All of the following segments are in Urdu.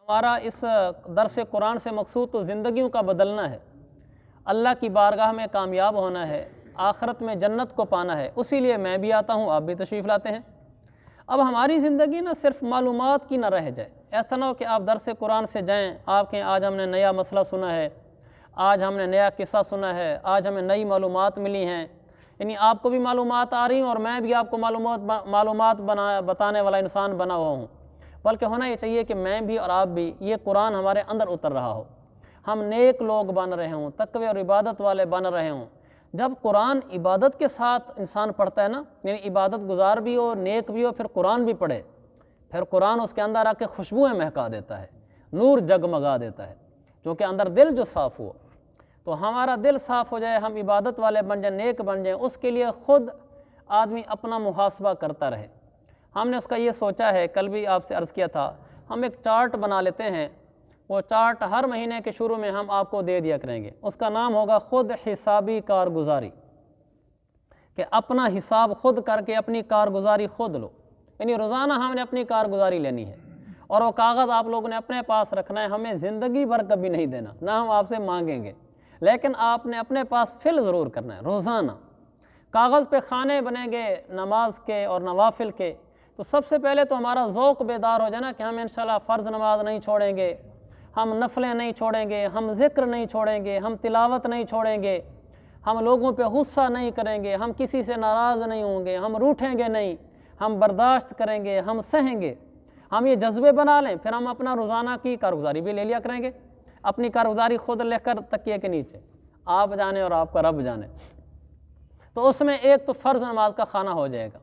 ہمارا اس درس قرآن سے مقصود تو زندگیوں کا بدلنا ہے، اللہ کی بارگاہ میں کامیاب ہونا ہے، آخرت میں جنت کو پانا ہے۔ اسی لیے میں بھی آتا ہوں، آپ بھی تشریف لاتے ہیں۔ اب ہماری زندگی نہ صرف معلومات کی نہ رہ جائے، ایسا نہ ہو کہ آپ درس قرآن سے جائیں، آپ کہیں آج ہم نے نیا مسئلہ سنا ہے، آج ہم نے نیا قصہ سنا ہے، آج ہمیں نئی معلومات ملی ہیں، یعنی آپ کو بھی معلومات آ رہی ہیں اور میں بھی آپ کو معلومات بتانے والا انسان بنا ہوا ہوں۔ بلکہ ہونا یہ چاہیے کہ میں بھی اور آپ بھی یہ قرآن ہمارے اندر اتر رہا ہو، ہم نیک لوگ بن رہے ہوں، تقوی اور عبادت والے بن رہے ہوں۔ جب قرآن عبادت کے ساتھ انسان پڑھتا ہے نا، یعنی عبادت گزار بھی ہو، نیک بھی ہو، پھر قرآن بھی پڑھے، پھر قرآن اس کے اندر آ کے خوشبوئیں مہکا دیتا ہے، نور جگمگا دیتا ہے، کیونکہ اندر دل جو صاف ہو، تو ہمارا دل صاف ہو جائے، ہم عبادت والے بن جائیں، نیک بن جائیں، اس کے لیے خود آدمی اپنا محاسبہ کرتا رہے۔ ہم نے اس کا یہ سوچا ہے، کل بھی آپ سے عرض کیا تھا، ہم ایک چارٹ بنا لیتے ہیں، وہ چارٹ ہر مہینے کے شروع میں ہم آپ کو دے دیا کریں گے، اس کا نام ہوگا خود حسابی کارگزاری، کہ اپنا حساب خود کر کے اپنی کارگزاری خود لو، یعنی روزانہ ہم نے اپنی کارگزاری لینی ہے، اور وہ کاغذ آپ لوگوں نے اپنے پاس رکھنا ہے، ہمیں زندگی بھر کبھی نہیں دینا، نہ ہم آپ سے مانگیں گے، لیکن آپ نے اپنے پاس فل ضرور کرنا ہے روزانہ۔ کاغذ پہ خانے بنیں گے نماز کے اور نوافل کے، تو سب سے پہلے تو ہمارا ذوق بیدار ہو جائے نا کہ ہم انشاءاللہ فرض نماز نہیں چھوڑیں گے، ہم نفلیں نہیں چھوڑیں گے، ہم ذکر نہیں چھوڑیں گے، ہم تلاوت نہیں چھوڑیں گے، ہم لوگوں پہ غصہ نہیں کریں گے، ہم کسی سے ناراض نہیں ہوں گے، ہم روٹھیں گے نہیں، ہم برداشت کریں گے، ہم سہیں گے، ہم یہ جذبے بنا لیں، پھر ہم اپنا روزانہ کی کارگزاری بھی لے لیا کریں گے، اپنی کارگزاری خود لکھ کر تکیے کے نیچے، آپ جانے اور آپ کا رب جانے۔ تو اس میں ایک تو فرض نماز کا خانہ ہو جائے گا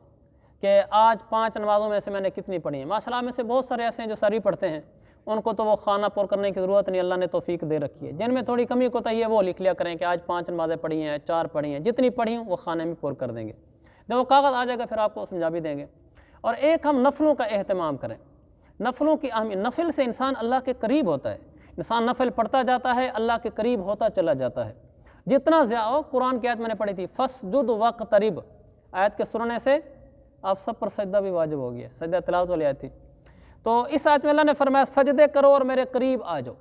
کہ آج 5 نمازوں میں سے میں نے کتنی پڑھی ہیں۔ ماشاءاللہ میں سے بہت سارے ایسے ہیں جو ساری پڑھتے ہیں، ان کو تو وہ خانہ پر کرنے کی ضرورت نہیں، اللہ نے توفیق دے رکھی ہے۔ جن میں تھوڑی کمی کوتاہی ہے وہ لکھ لیا کریں کہ آج 5 نمازیں پڑھی ہیں، 4 پڑھی ہیں، جتنی پڑھی ہوں وہ خانے میں پر کر دیں گے، جب وہ کاغذ آ جائے گا پھر آپ کو سمجھا بھی دیں گے۔ اور ایک ہم نفلوں کا اہتمام کریں، نفلوں کی اہمیت، نفل سے انسان اللہ کے قریب ہوتا ہے، انسان نفل پڑھتا جاتا ہے، اللہ کے قریب ہوتا چلا جاتا ہے۔ جتنا زیادہ قرآن کی آیت میں نے پڑھی تھی، فَاسْجُدْ وَاقْتَرِب، آیت کے سننے سے آپ سب پر سجدہ بھی واجب ہو گیا، سجدہ تلاوت والی آیت تھی۔ تو اس آیت میں اللہ نے فرمایا سجدے کرو اور میرے قریب آ جاؤ،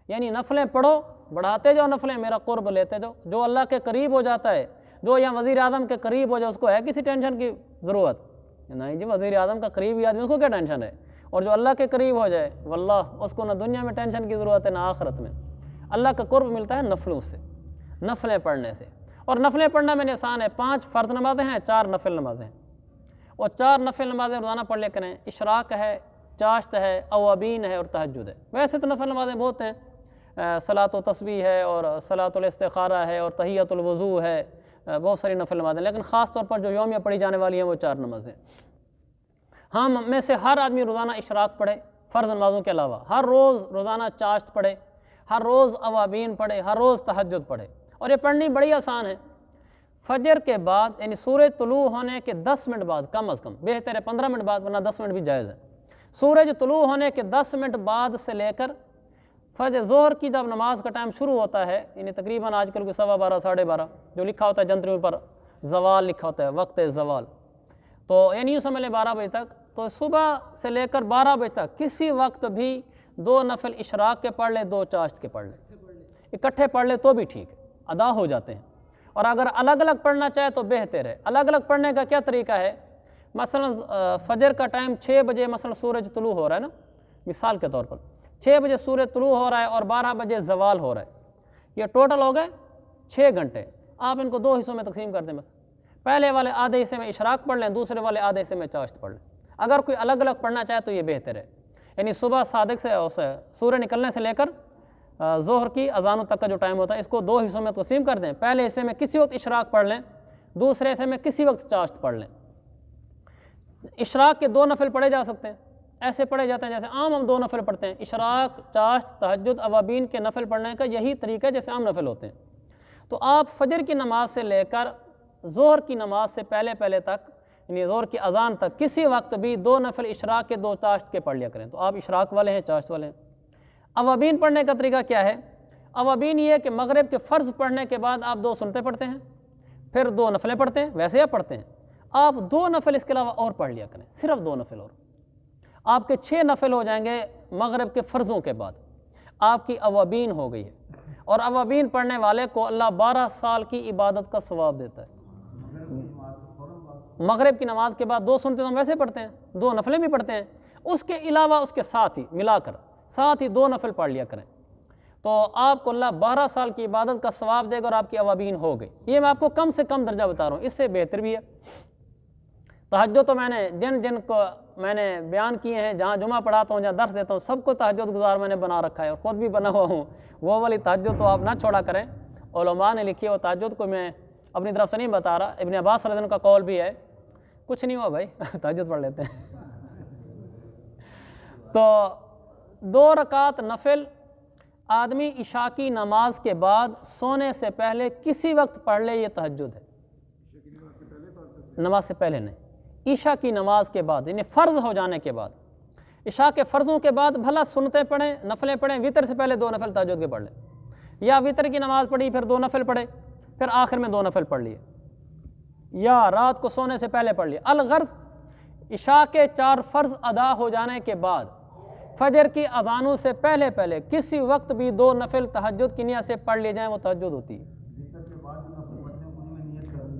یعنی نفلیں پڑھو، بڑھاتے جاؤ نفلیں، میرا قرب لیتے جاؤ۔ جو اللہ کے قریب ہو جاتا ہے، جو یا وزیر اعظم کے قریب ہو جائے، اس کو ہے کسی ٹینشن کی ضرورت نہیں جی، وزیر اعظم کا قریبی آدمی اس کو کیا ٹینشن ہے؟ اور جو اللہ کے قریب ہو جائے واللہ اس کو نہ دنیا میں ٹینشن کی ضرورت ہے نہ آخرت میں۔ اللہ کا قرب ملتا ہے نفلوں سے، نفلیں پڑھنے سے، اور نفلیں پڑھنا میں نے آسان ہے، 5 فرض نمازیں ہیں، 4 نفل نمازیں ہیں، اور 4 نفل نمازیں روزانہ پڑھ لے کریں۔ اشراق ہے، چاشت ہے، اوابین ہے اور تہجد ہے۔ ویسے تو نفل نمازیں بہت ہیں، صلاۃ و تسبیح ہے اور صلاۃ الاستخارہ ہے اور تحیۃ الوضو ہے، بہت ساری نفل نمازیں، لیکن خاص طور پر جو یومیہ پڑھی جانے والی ہیں وہ 4 نمازیں۔ ہم میں سے ہر آدمی روزانہ اشراق پڑھے فرض نمازوں کے علاوہ، ہر روز روزانہ چاشت پڑھے، ہر روز اوابین پڑھے، ہر روز تہجد پڑھے، اور یہ پڑھنی بڑی آسان ہے۔ فجر کے بعد یعنی سورج طلوع ہونے کے 10 منٹ بعد، کم از کم، بہتر ہے 15 منٹ بعد ورنہ 10 منٹ بھی جائز ہے۔ سورج طلوع ہونے کے 10 منٹ بعد سے لے کر فجر ظہر کی جب نماز کا ٹائم شروع ہوتا ہے، یعنی تقریباً آج کل کو 12:15 ساڑھے 12 جو لکھا ہوتا ہے جنتریوں پر زوال لکھا ہوتا ہے، وقت زوال، تو یعنی یوں سمجھ لیں 12 بجے تک، تو صبح سے لے کر 12 بجے تک کسی وقت بھی 2 نفل اشراق کے پڑھ لے، 2 چاشت کے پڑھ لے، اکٹھے پڑھ لے تو بھی ٹھیک ہے، ادا ہو جاتے ہیں۔ اور اگر الگ الگ پڑھنا چاہے تو بہتر ہے۔ الگ الگ پڑھنے کا کیا طریقہ ہے؟ مثلا فجر کا ٹائم 6 بجے مثلا سورج طلوع ہو رہا ہے نا، مثال کے طور پر 6 بجے سورج طلوع ہو رہا ہے اور 12 بجے زوال ہو رہا ہے، یہ ٹوٹل ہو گئے 6 گھنٹے۔ آپ ان کو 2 حصوں میں تقسیم کر دیں، بس پہلے والے آدھے حصے میں اشراق پڑھ لیں، دوسرے والے آدھے حصے میں چاشت پڑھ لیں۔ اگر کوئی الگ الگ پڑھنا چاہے تو یہ بہتر ہے، یعنی صبح صادق سے سورج نکلنے سے لے کر ظہر کی اذانوں تک کا جو ٹائم ہوتا ہے، اس کو 2 حصوں میں تقسیم کر دیں۔ پہلے حصے میں کسی وقت اشراق پڑھ لیں، دوسرے حصے میں کسی وقت چاشت پڑھ لیں۔ اشراق کے 2 نفل پڑھے جا سکتے ہیں، ایسے پڑھے جاتے ہیں جیسے عام ہم 2 نفل پڑھتے ہیں۔ اشراق، چاشت، تہجد، اوابین کے نفل پڑھنے کا یہی طریقہ ہے جیسے عام نفل ہوتے ہیں۔ تو آپ فجر کی نماز سے لے کر ظہر کی نماز سے پہلے تک، یعنی ظہر کی اذان تک کسی وقت بھی 2 نفل اشراق کے 2 چاشت کے پڑھ لیا کریں۔ تو آپ اشراق والے ہیں، چاشت والے ہیں۔ اوابین پڑھنے کا طریقہ کیا ہے؟ اوابین یہ ہے کہ مغرب کے فرض پڑھنے کے بعد آپ 2 سنتے پڑھتے ہیں، پھر 2 نفلیں پڑھتے ہیں، ویسے آپ پڑھتے ہیں، آپ 2 نفل اس کے علاوہ اور پڑھ لیا کریں، صرف 2 نفل اور۔ آپ کے 6 نفل ہو جائیں گے مغرب کے فرضوں کے بعد، آپ کی اوابین ہو گئی ہے، اور اوابین پڑھنے والے کو اللہ 12 سال کی عبادت کا ثواب دیتا ہے۔ مغرب کی نماز کے بعد 2 سنتیں ہم ویسے پڑھتے ہیں، 2 نفلیں بھی پڑھتے ہیں، اس کے علاوہ اس کے ساتھ ہی ملا کر ساتھ ہی 2 نفل پڑھ لیا کریں، تو آپ کو اللہ 12 سال کی عبادت کا ثواب دے گا اور آپ کی اوابین ہو گئی۔ یہ میں آپ کو کم سے کم درجہ بتا رہا ہوں، اس سے بہتر بھی ہے۔ تہجد تو میں نے جن کو میں نے بیان کیے ہیں، جہاں جمعہ پڑھاتا ہوں، جہاں درس دیتا ہوں، سب کو تہجد گزار میں نے بنا رکھا ہے، اور خود بھی بنا ہوا ہوں۔ وہ والی تہجد تو آپ نہ چھوڑا کریں، علماء نے لکھی ہے وہ تہجد کو میں اپنی طرف سے نہیں بتا رہا، ابن عباس رضی اللہ عنہ کا قول بھی ہے، کچھ نہیں ہوا بھائی تہجد پڑھ لیتے ہیں۔ تو 2 رکعت نفل آدمی عشاء کی نماز کے بعد سونے سے پہلے کسی وقت پڑھ لے، یہ تہجد ہے۔ نماز سے پہلے نہیں، عشاء کی نماز کے بعد، یعنی فرض ہو جانے کے بعد، عشاء کے فرضوں کے بعد بھلا سنتیں پڑھیں، نفلیں پڑھیں، وتر سے پہلے 2 نفل تہجد کے پڑھ لیں، یا وتر کی نماز پڑھی پھر 2 نفل پڑھے، پھر آخر میں 2 نفل پڑھ لیے، یا رات کو سونے سے پہلے پڑھ لیے۔ الغرض عشاء کے 4 فرض ادا ہو جانے کے بعد فجر کی اذانوں سے پہلے کسی وقت بھی 2 نفل تہجد کی نیت سے پڑھ لیے جائیں، وہ تہجد ہوتی ہے۔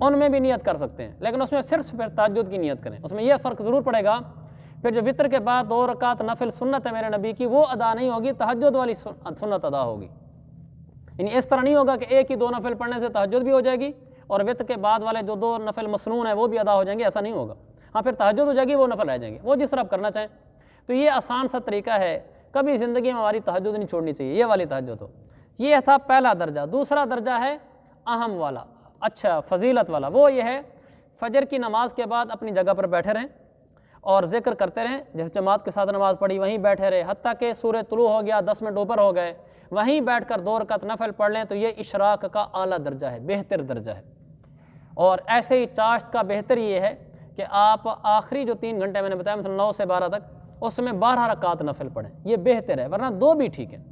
ان میں بھی نیت کر سکتے ہیں، لیکن اس میں صرف پھر تہجد کی نیت کریں۔ اس میں یہ فرق ضرور پڑے گا، پھر جو وتر کے بعد 2 رکعت نفل سنت ہے میرے نبی کی، وہ ادا نہیں ہوگی، تہجد والی سنت ادا ہوگی۔ یعنی اس طرح نہیں ہوگا کہ ایک ہی 2 نفل پڑھنے سے تہجد بھی ہو جائے گی اور وتر کے بعد والے جو 2 نفل مسنون ہیں وہ بھی ادا ہو جائیں گے، ایسا نہیں ہوگا۔ ہاں پھر تہجد ہو جائے گی، وہ نفل رہ جائیں گے، وہ جس طرح آپ کرنا چاہیں۔ تو یہ آسان سا طریقہ ہے، کبھی زندگی میں ہماری تہجد نہیں چھوڑنی چاہیے، یہ والی تہجد ہو۔ یہ تھا پہلا درجہ۔ دوسرا درجہ ہے اہم والا، اچھا فضیلت والا، وہ یہ ہے فجر کی نماز کے بعد اپنی جگہ پر بیٹھے رہیں اور ذکر کرتے رہیں، جیسے جماعت کے ساتھ نماز پڑھی وہیں بیٹھے رہے، حتیٰ کہ سورج طلوع ہو گیا، 10 منٹ اوپر ہو گئے، وہیں بیٹھ کر 2 رکعت نفل پڑھ لیں، تو یہ اشراق کا اعلیٰ درجہ ہے، بہتر درجہ ہے۔ اور ایسے ہی چاشت کا بہتر یہ ہے کہ آپ آخری جو 3 گھنٹے میں نے بتایا، مثلا 9 سے 12 تک، اس میں 12 رکعت نفل پڑھیں، یہ بہتر ہے، ورنہ 2 بھی ٹھیک ہیں۔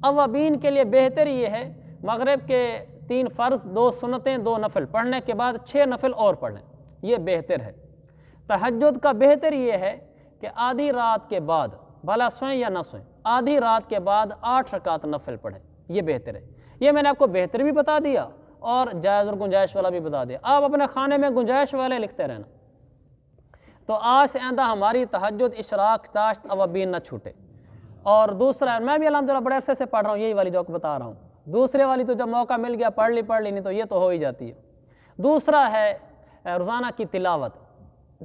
اوابین کے لیے بہتر یہ ہے مغرب کے 3 فرض، 2 سنتیں، 2 نفل پڑھنے کے بعد 6 نفل اور پڑھ لیں، یہ بہتر ہے۔ تہجد کا بہتر یہ ہے کہ آدھی رات کے بعد، بھلا سوئیں یا نہ سوئیں، آدھی رات کے بعد 8 رکعت نفل پڑھیں، یہ بہتر ہے۔ یہ میں نے آپ کو بہتر بھی بتا دیا اور جائز اور گنجائش والا بھی بتا دیا۔ آپ اپنے خانے میں گنجائش والے لکھتے رہنا، تو آج سے آئندہ ہماری تہجد، اشراق، چاشت، اوابین نہ چھوٹے۔ اور دوسرا، میں بھی الحمدللہ بڑے عرصے سے پڑھ رہا ہوں، یہی والی جو آپ کو بتا رہا ہوں۔ دوسرے والی تو جب موقع مل گیا پڑھ لی نہیں تو یہ تو ہو ہی جاتی ہے۔ دوسرا ہے روزانہ کی تلاوت۔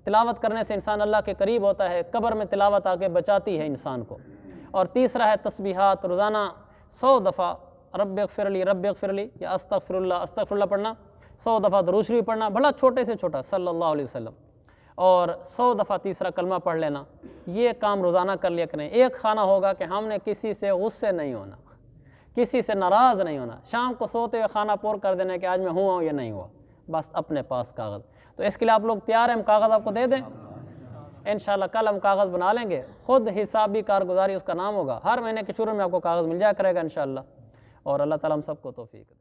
تلاوت کرنے سے انسان اللہ کے قریب ہوتا ہے، قبر میں تلاوت آ کے بچاتی ہے انسان کو۔ اور تیسرا ہے تسبیحات، روزانہ 100 دفعہ رب اغفر لی رب اغفر لی یا استغفر اللہ پڑھنا، 100 دفعہ درود شریف پڑھنا، بڑا چھوٹے سے چھوٹا صلی اللہ علیہ وسلم، اور 100 دفعہ تیسرا کلمہ پڑھ لینا۔ یہ کام روزانہ کر لیا کریں۔ ایک خانہ ہوگا کہ ہم نے کسی سے غصے نہیں ہونا، کسی سے ناراض نہیں ہونا، شام کو سوتے ہوئے خانہ پور کر دینا کہ آج میں ہوا یا نہیں ہوا، بس اپنے پاس کاغذ۔ تو اس کے لیے آپ لوگ تیار ہیں، ہم کاغذ آپ کو دے دیں؟ انشاءاللہ کل ہم کاغذ بنا لیں گے، خود حسابی کارگزاری اس کا نام ہوگا، ہر مہینے کے شروع میں آپ کو کاغذ مل جایا کرے گا انشاءاللہ، اور اللہ تعالیٰ ہم سب کو توفیق دے۔